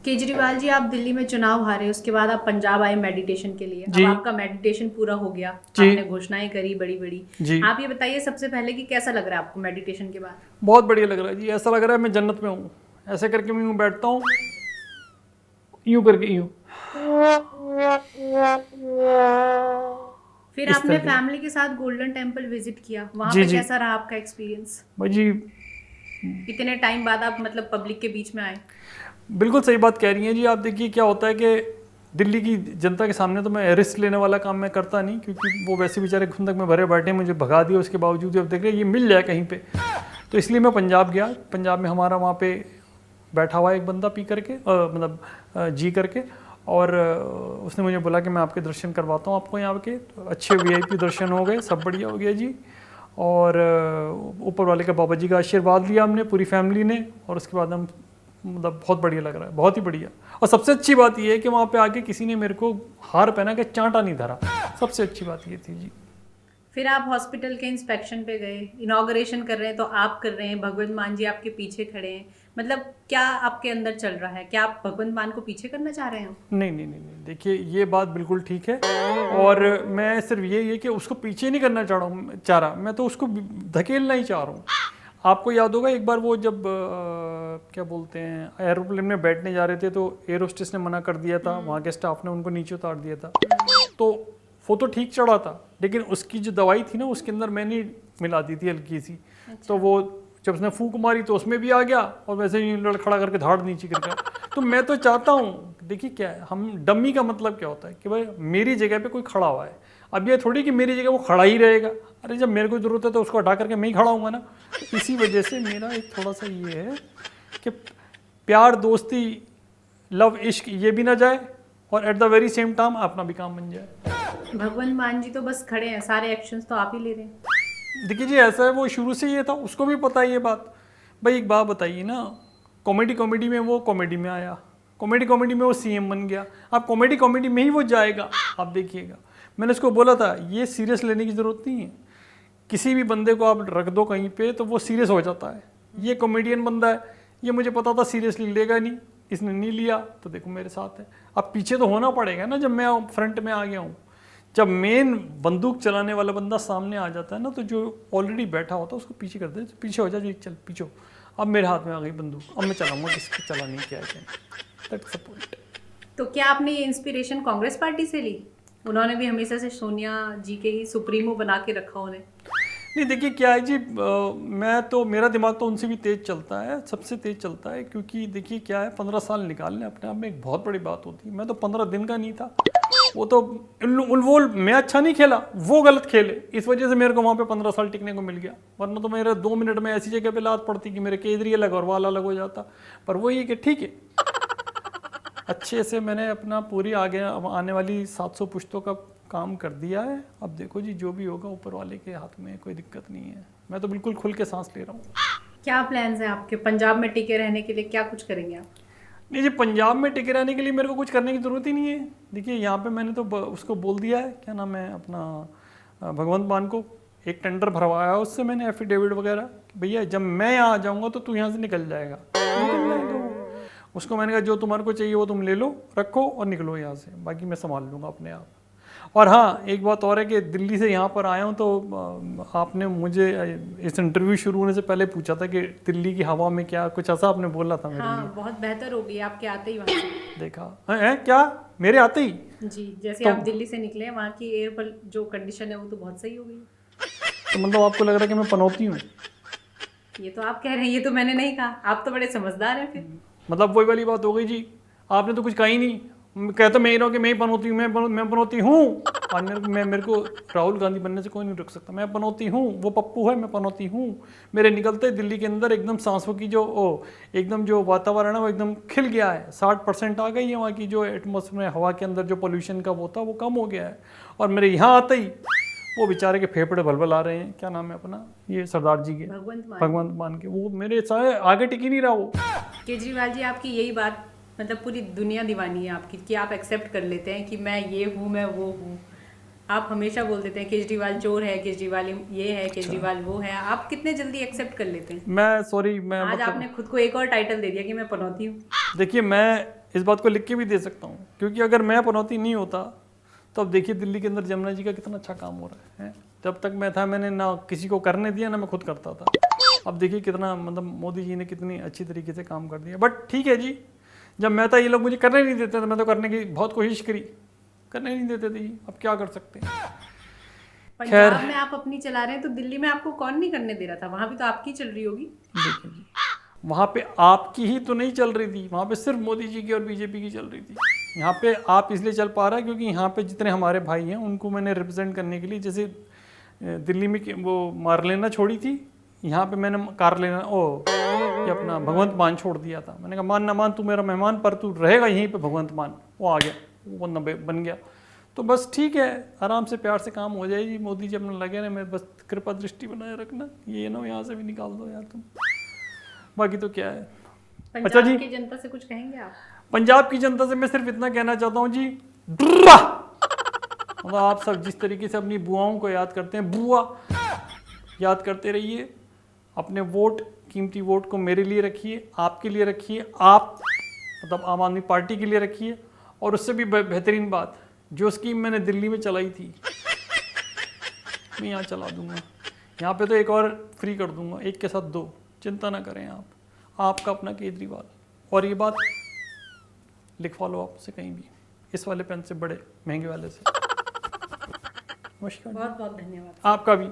केजरीवाल जी, आप दिल्ली में चुनाव हारे, उसके बाद आप पंजाब आए मेडिटेशन के लिए। जी अब आपका मेडिटेशन पूरा हो गया, जी आपने घोषणाएं करी बड़ी बड़ी। जी। आप ये बताइए सबसे पहले कि कैसा लग रहा है आपको मेडिटेशन के बाद? बहुत बढ़िया लग रहा है जी, ऐसा लग रहा है मैं जन्नत में हूँ। ऐसे करके मैं यूँ बैठता हूँ, यूँ करके यूँ, फिर इस आपने तरीके। फैमिली के साथ गोल्डन टेम्पल विजिट किया, वहां जी पे जी कैसा रहा आपका एक्सपीरियंस? भाई जी, इतने टाइम बाद आप मतलब पब्लिक के बीच में आए। बिल्कुल सही बात कह रही हैं जी। आप देखिए क्या होता है कि दिल्ली की जनता के सामने तो मैं रिस्क लेने वाला काम मैं करता नहीं, क्योंकि वो वैसे बेचारे खुंदक में भरे बैठे हैं, मुझे भगा दिया। उसके बावजूद अब देख रहे हैं ये मिल जाए कहीं पे, तो इसलिए मैं पंजाब गया। पंजाब में हमारा वहाँ पे बैठा हुआ एक बंदा पी करके जी करके, और उसने मुझे बोला कि मैं आपके दर्शन करवाता हूँ आपको यहाँ के। तो अच्छे वीआईपी दर्शन हो गए, सब बढ़िया हो गया जी। और ऊपर वाले का बाबा जी का आशीर्वाद लिया हमने पूरी फैमिली ने, और उसके बाद हम मतलब बहुत बढ़िया लग रहा है, बहुत ही बढ़िया। और सबसे अच्छी बात ये है कि वहाँ पे आके किसी ने मेरे को हार पहना के चांटा नहीं धरा। सबसे अच्छी बात ये थी जी। फिर आप हॉस्पिटल के इंस्पेक्शन पे गए, इनॉग्रेशन कर रहे हैं तो आप कर रहे हैं, भगवंत मान जी आपके पीछे खड़े हैं। मतलब क्या आपके अंदर चल रहा है? क्या आप भगवंत मान को पीछे करना चाह रहे हैं? नहीं नहीं नहीं नहीं, देखिए ये बात बिल्कुल ठीक है। और मैं सिर्फ यही है कि उसको पीछे नहीं करना चाह रहा, मैं तो उसको धकेलना ही चाह रहा हूँ। आपको याद होगा एक बार वो जब क्या बोलते हैं एरोप्लेन में बैठने जा रहे थे, तो एयर होस्टेस ने मना कर दिया था, वहाँ के स्टाफ ने उनको नीचे उतार दिया था। तो वो तो ठीक चढ़ा था, लेकिन उसकी जो दवाई थी ना उसके अंदर मैंने मिला दी थी हल्की सी। तो वो जब उसने फूंक मारी तो उसमें भी आ गया, और वैसे ही लड़खड़ा करके धाड़ नीचे गिर गया। तो मैं तो चाहता हूँ, देखिए क्या है, हम डम्मी का मतलब क्या होता है कि भाई मेरी जगह पे कोई खड़ा हुआ है। अब ये थोड़ी कि मेरी जगह वो खड़ा ही रहेगा, अरे जब मेरे को जरूरत है तो उसको हटा करके मैं ही खड़ा हूँगा ना। इसी वजह से मेरा एक थोड़ा सा ये है कि प्यार दोस्ती लव इश्क ये भी ना जाए, और at the very same time अपना भी काम बन जाए। भगवंत मान जी तो बस खड़े हैं, सारे एक्शंस तो आप ही ले रहे हैं। देखिए जी ऐसा है, वो शुरू से ये था, उसको भी पता है ये बात। भाई एक बात बताइए ना, कॉमेडी में वो कॉमेडी में आया, कॉमेडी में वो सीएम बन गया, अब कॉमेडी में ही वो जाएगा। आप देखिएगा, मैंने उसको बोला था ये सीरियस लेने की ज़रूरत नहीं है। किसी भी बंदे को आप रख दो कहीं पे तो वो सीरियस हो जाता है। ये कॉमेडियन बंदा है, ये मुझे पता था सीरियसली लेगा नहीं, इसने नहीं लिया, तो देखो मेरे साथ है। अब पीछे तो होना पड़ेगा ना, जब मैं फ्रंट में आ गया हूँ। जब मेन बंदूक चलाने वाला बंदा सामने आ जाता है ना, तो जो ऑलरेडी बैठा होता है उसको पीछे कर दे, पीछे हो जा जी, चल पीछे। अब मेरे हाथ में आ गई बंदूक, अब मैं चलाऊंगा, किसकी चलानी क्या है। That's the point. तो क्या आपने ये इंस्पिरेशन कांग्रेस पार्टी से ली? उन्होंने भी हमेशा से सोनिया जी के ही सुप्रीमो बना के रखा उन्हें। नहीं देखिए क्या है जी, मैं तो मेरा दिमाग तो उनसे भी तेज चलता है, सबसे तेज चलता है। क्योंकि देखिए क्या है, 15 साल निकालने अपने आप में एक बहुत बड़ी बात होती है। मैं तो 15 दिन का नहीं था, वो तो वो मैं अच्छा नहीं खेला, वो गलत खेले, इस वजह से मेरे को वहाँ पे 15 साल टिकने को मिल गया। वरना तो मेरे 2 मिनट में ऐसी जगह पे लात पड़ती कि मेरे केजरी अलग और वाल अलग हो जाता। पर वो ये कि ठीक है, अच्छे से मैंने अपना पूरी आगे आने वाली 700 पुश्तों का काम कर दिया है। अब देखो जी जो भी होगा ऊपर वाले के हाथ में, कोई दिक्कत नहीं है। मैं तो बिल्कुल खुल के सांस ले रहा हूँ। क्या प्लान्स हैं आपके पंजाब में टिके रहने के लिए? क्या कुछ करेंगे आप? नहीं जी, पंजाब में टिके रहने के लिए मेरे को कुछ करने की ज़रूरत ही नहीं है। देखिए यहाँ पे मैंने तो उसको बोल दिया है, क्या नाम है अपना, भगवंत मान को एक टेंडर भरवाया है उससे मैंने, एफिडेविट वगैरह। भैया जब मैं यहाँ आ जाऊँगा तो तू यहाँ से निकल जाएगा, निकल जाएगा वो। उसको मैंने कहा जो तुम्हारे को चाहिए वो तुम ले लो, रखो और निकलो यहाँ से, बाकी मैं संभाल लूँगा अपने आप। और हाँ एक बात और है कि दिल्ली से यहाँ पर आया हूँ तो आपने मुझे इस इंटरव्यू शुरू होने से पहले पूछा था कि दिल्ली की हवा में क्या कुछ ऐसा आपने बोला था मेरे लिए। हाँ, बहुत बेहतर हो गई आपके आते ही वहाँ से। देखा है क्या मेरे आते ही? जी, जैसे तो आप दिल्ली से निकले हैं, वहाँ की एयर पर जो कंडीशन है वो तो बहुत सही हो गई। तो मतलब आपको लग रहा है कि मैं पनौती हूँ? ये तो आप कह रहे हैं, ये तो मैंने नहीं कहा। आप तो बड़े समझदार हैं फिर। मतलब वही वाली बात हो गई जी, आपने तो कुछ कहा ही नहीं। कहता मैं ही रहा हूँ कि मैं ही पनौती हूँ, मैं पनौती हूँ। और मेरे को राहुल गांधी बनने से कोई नहीं रोक सकता। मैं पनौती हूँ, वो पप्पू है, मैं पनौती हूँ। मेरे निकलते दिल्ली के अंदर एकदम सांसों की जो एकदम जो वातावरण है वो एकदम खिल गया है। 60% आ गई है वहाँ की जो एटमोसफेयर में, हवा के अंदर जो पोल्यूशन का वो था वो कम हो गया है। और मेरे यहाँ आते ही वो बेचारे के फेफड़े भलभल आ रहे हैं। क्या नाम है अपना ये सरदार जी के, भगवंत मान के, वो मेरे सारे आगे टिक ही नहीं रहा वो। केजरीवाल जी, आपकी यही बात मतलब पूरी दुनिया दीवानी है आपकी, कि आप एक्सेप्ट कर लेते हैं कि मैं ये हूँ, मैं वो हूँ। आप हमेशा बोल देते हैं केजरीवाल चोर है, केजरीवाल ये है, केजरीवाल वो है। आप कितने जल्दी एक्सेप्ट कर लेते हैं? मैं सॉरी, मैं आज मतलब आपने खुद को एक और टाइटल दे दिया कि मैं पनौती हूँ। देखिए मैं इस बात को लिख के भी दे सकता हूँ, क्योंकि अगर मैं पनौती नहीं होता तो अब देखिए दिल्ली के अंदर जमुना जी का कितना अच्छा काम हो रहा है। जब तक मैं था मैंने ना किसी को करने दिया ना मैं खुद करता था। अब देखिए कितना मतलब मोदी जी ने कितनी अच्छी तरीके से काम कर दिया। बट ठीक है जी, जब मैं था ये लोग मुझे करने नहीं देते थे, मैं तो करने की बहुत कोशिश करी, करने नहीं देते थे जी। अब क्या कर सकते हैं। पंजाब में आप अपनी चला रहे हैं तो दिल्ली में आपको कौन नहीं करने दे रहा था? वहां भी तो आपकी चल रही होगी। देखिए जी, वहाँ पे आपकी ही तो नहीं चल रही थी, वहाँ पे सिर्फ मोदी जी की और बीजेपी की चल रही थी। यहाँ पे आप इसलिए चल पा रहा है क्योंकि यहाँ पे जितने हमारे भाई हैं उनको मैंने रिप्रेजेंट करने के लिए, जैसे दिल्ली में वो मार लेना छोड़ी थी, यहाँ पे मैंने कार लेना ये अपना भगवंत मान छोड़ दिया था। मैंने कहा मान ना मान तू मेरा मेहमान, पर तू रहेगा यहीं पे भगवंत मान। वो आ गया, वो बन गया। तो बस ठीक है, आराम से प्यार से काम हो जाएगी। मोदी जी अपना लगे ना, मैं बस कृपा दृष्टि बनाए रखना, ये ना यहाँ से भी निकाल दो यार तुम, बाकी तो क्या है। अच्छा जी, की जनता से कुछ कहेंगे आप? पंजाब की जनता से मैं सिर्फ इतना कहना चाहता हूँ जी, मतलब आप सब जिस तरीके से अपनी बुआओं को याद करते हैं, बुआ याद करते रहिए। अपने वोट, कीमती वोट को मेरे लिए रखिए, आपके लिए रखिए, आप मतलब आम आदमी पार्टी के लिए रखिए। और उससे भी बेहतरीन बात, जो स्कीम मैंने दिल्ली में चलाई थी मैं यहाँ चला दूंगा। यहाँ पे तो एक और फ्री कर दूंगा, एक के साथ 2, चिंता ना करें आप। आपका अपना केजरीवाल। और ये बात लिखवा लो आपसे कहीं भी, इस वाले पेन से, बड़े महंगे वाले से। नमस्कार, बहुत बहुत धन्यवाद। आपका भी।